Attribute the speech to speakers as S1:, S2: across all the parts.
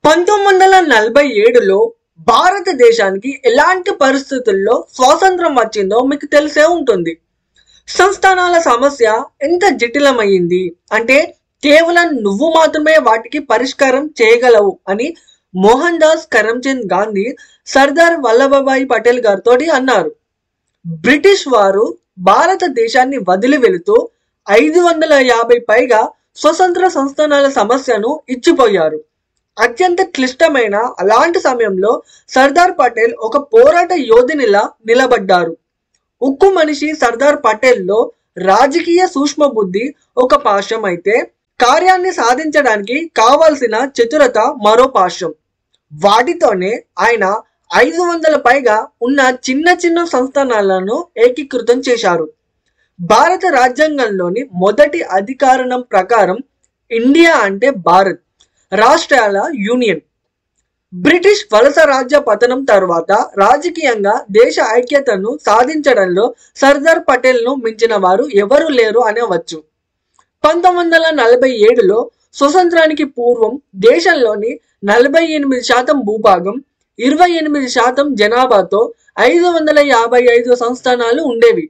S1: 1947లో భారతదేశానికి ఎలాంటి పరిస్థితుల్లో స్వాతంత్రం వచ్చిందో మీకు తెలిసే ఉంటుంది. సంస్థానాల సమస్య ఎంత జటిలమైంది అంటే కేవలం నువ్వు మాత్రమే వాటికి పరిష్కారం చేయగలవు అని మోహన్ దాస్ కరమ్చంద్ గాంధీ సర్దార్ వల్లభభాయ్ పటేల్ గారితో అన్నారు. బ్రిటిష్ వారు భారతదేశాన్ని వదిలి వెళుతూ 550 పైగా స్వతంత్ర సంస్థానాల సమస్యను ఇచ్చిపోయారు. అత్యంత క్లిష్టమైన అలాంటి సమయంలో సర్దార్ పటేల్ ఒక పోరాట యోధునిలా నిలబడ్డారు. ఉక్కు మనిషి సర్దార్ పటేల్లో రాజకీయ సూక్ష్మ బుద్ధి ఒక పాశం అయితే కార్యాన్ని సాధించడానికి కావాల్సిన చతురత మరో పాశం. వాటితోనే ఆయన 500 పైగా ఉన్న చిన్న చిన్న సంస్థానాలను ఏకీకృతం చేశారు. భారత రాజ్యాంగంలోని మొదటి అధికరణం ప్రకారం ఇండియా అంటే భారత్, రాష్ట్రాల యూనియన్. బ్రిటిష్ వలస రాజ్య పతనం తర్వాత రాజకీయంగా దేశ ఐక్యతను సాధించడంలో సర్దార్ పటేల్ను మించిన వారు ఎవరూ లేరు అనవచ్చు. 1947లో స్వతంత్రానికి పూర్వం దేశంలోని 48% భూభాగం, 28% జనాభాతో 555 సంస్థానాలు ఉండేవి.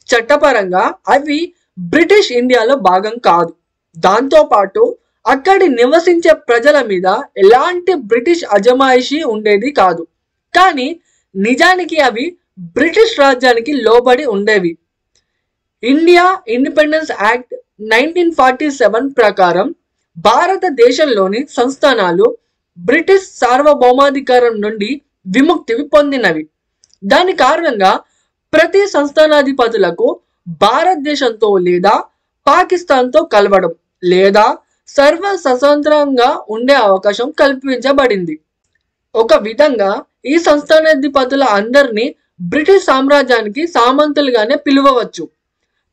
S1: చట్టపరంగా అవి బ్రిటిష్ ఇండియాలో భాగం కాదు. దాంతోపాటు అక్కడి నివసించే ప్రజల మీద ఎలాంటి బ్రిటిష్ అజమాయిషీ ఉండేది కాదు. కానీ నిజానికి అవి బ్రిటిష్ రాజ్యానికి లోబడి ఉండేవి. ఇండియా ఇండిపెండెన్స్ యాక్ట్ 1947 ప్రకారం భారతదేశంలోని సంస్థానాలు బ్రిటిష్ సార్వభౌమాధికారం నుండి విముక్తి పొందినవి. దాని కారణంగా ప్రతి సంస్థానాధిపతులకు భారతదేశంతో లేదా పాకిస్తాన్తో కలవడం లేదా సర్వ స్వతంత్రంగా ఉండే అవకాశం కల్పించబడింది. ఒక విధంగా ఈ సంస్థానాధిపతుల అందరినీ బ్రిటిష్ సామ్రాజ్యానికి సామంతులుగానే పిలువవచ్చు.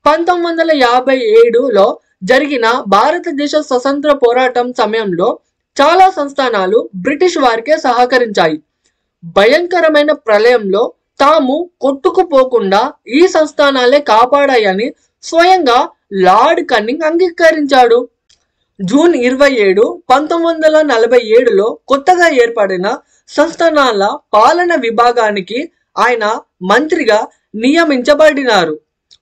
S1: 1957లో జరిగిన భారతదేశ స్వతంత్ర పోరాటం సమయంలో చాలా సంస్థానాలు బ్రిటిష్ వారికే సహకరించాయి. భయంకరమైన ప్రళయంలో తాము కొట్టుకుపోకుండా ఈ సంస్థానాలే కాపాడాయని స్వయంగా లార్డ్ కన్నింగ్ అంగీకరించాడు. జూన్ 27, 1947లో కొత్తగా ఏర్పడిన సంస్థానాల పాలన విభాగానికి ఆయన మంత్రిగా నియమించబడినారు.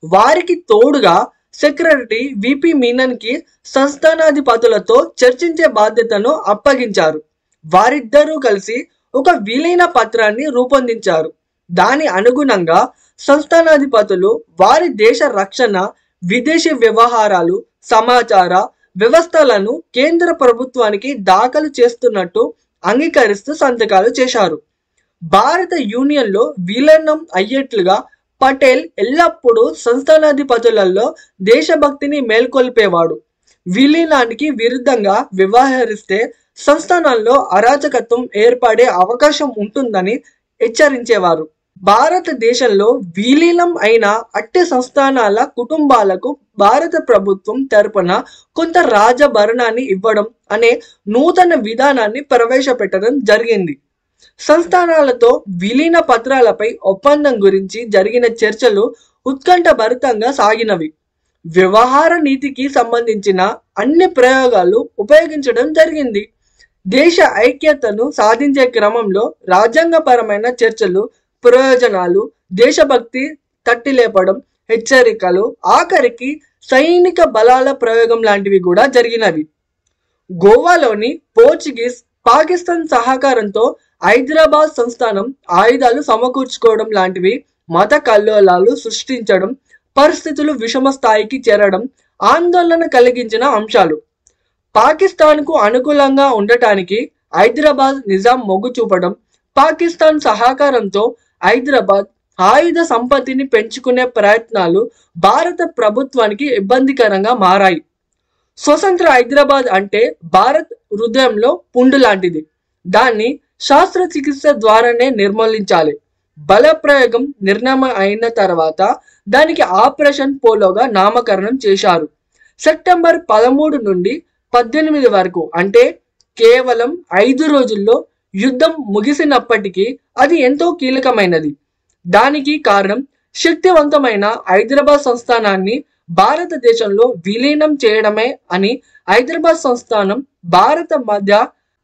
S1: వారికి తోడుగా సెక్రటరీ విపి మీనన్ కి సంస్థానాధిపతులతో చర్చించే బాధ్యతను అప్పగించారు. వారిద్దరూ కలిసి ఒక విలీన పత్రాన్ని రూపొందించారు. దాని అనుగుణంగా సంస్థానాధిపతులు వారి దేశ రక్షణ, విదేశీ వ్యవహారాలు, సమాచార వ్యవస్థలను కేంద్ర ప్రభుత్వానికి దాఖలు చేస్తున్నట్టు అంగీకరిస్తూ సంతకాలు చేశారు. భారత యూనియన్లో విలీనం అయ్యేట్లుగా పటేల్ ఎల్లప్పుడూ సంస్థానాధిపతులలో దేశభక్తిని మేల్కొల్పేవాడు. విలీనానికి విరుద్ధంగా వ్యవహరిస్తే సంస్థానాల్లో అరాచకత్వం ఏర్పడే అవకాశం ఉంటుందని హెచ్చరించేవారు. భారతదేశంలో విలీనం అయిన అట్టి సంస్థానాల కుటుంబాలకు భారత ప్రభుత్వం తరపున కొంత రాజభరణాన్ని ఇవ్వడం అనే నూతన విధానాన్ని ప్రవేశపెట్టడం జరిగింది. సంస్థానాలతో విలీన పత్రాలపై ఒప్పందం గురించి జరిగిన చర్చలు ఉత్కంఠభరితంగా సాగినవి. వ్యవహార నీతికి సంబంధించిన అన్ని ప్రయోగాలు ఉపయోగించడం జరిగింది. దేశ ఐక్యతను సాధించే క్రమంలో రాజ్యాంగపరమైన చర్చలు, ప్రయోజనాలు, దేశభక్తి తట్టిలేపడం, హెచ్చరికలు, ఆఖరికి సైనిక బలాల ప్రయోగం లాంటివి కూడా జరిగినవి. గోవాలోని పోర్చుగీస్, పాకిస్తాన్ సహకారంతో హైదరాబాద్ సంస్థానం ఆయుధాలు సమకూర్చుకోవడం లాంటివి మత కల్లోలాలు సృష్టించడం, పరిస్థితులు విషమ స్థాయికి చేరడం ఆందోళన కలిగించిన అంశాలు. పాకిస్తాన్కు అనుకూలంగా ఉండటానికి హైదరాబాద్ నిజాం మొగ్గు చూపడం, పాకిస్తాన్ సహకారంతో హైదరాబాద్ ఆయుధ సంపత్తిని పెంచుకునే ప్రయత్నాలు భారత ప్రభుత్వానికి ఇబ్బందికరంగా మారాయి. స్వతంత్ర హైదరాబాద్ అంటే భారత్ హృదయంలో పుండు లాంటిది. దాన్ని శస్త్రచికిత్స ద్వారానే నిర్మూలించాలి. బల ప్రయోగం నిర్ణయం అయిన తర్వాత దానికి ఆపరేషన్ పోలోగా నామకరణం చేశారు. సెప్టెంబర్ 13 నుండి 18 వరకు అంటే కేవలం 5 రోజుల్లో యుద్ధం ముగిసినప్పటికీ అది ఎంతో కీలకమైనది. దానికి కారణం శక్తివంతమైన హైదరాబాద్ సంస్థానాన్ని భారతదేశంలో విలీనం చేయడమే అని హైదరాబాద్ సంస్థానం భారత మధ్య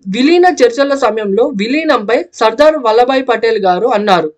S1: విలీన చర్చల సమయంలో విలీనంపై సర్దార్ వల్లభాయ్ పటేల్ గారు అన్నారు,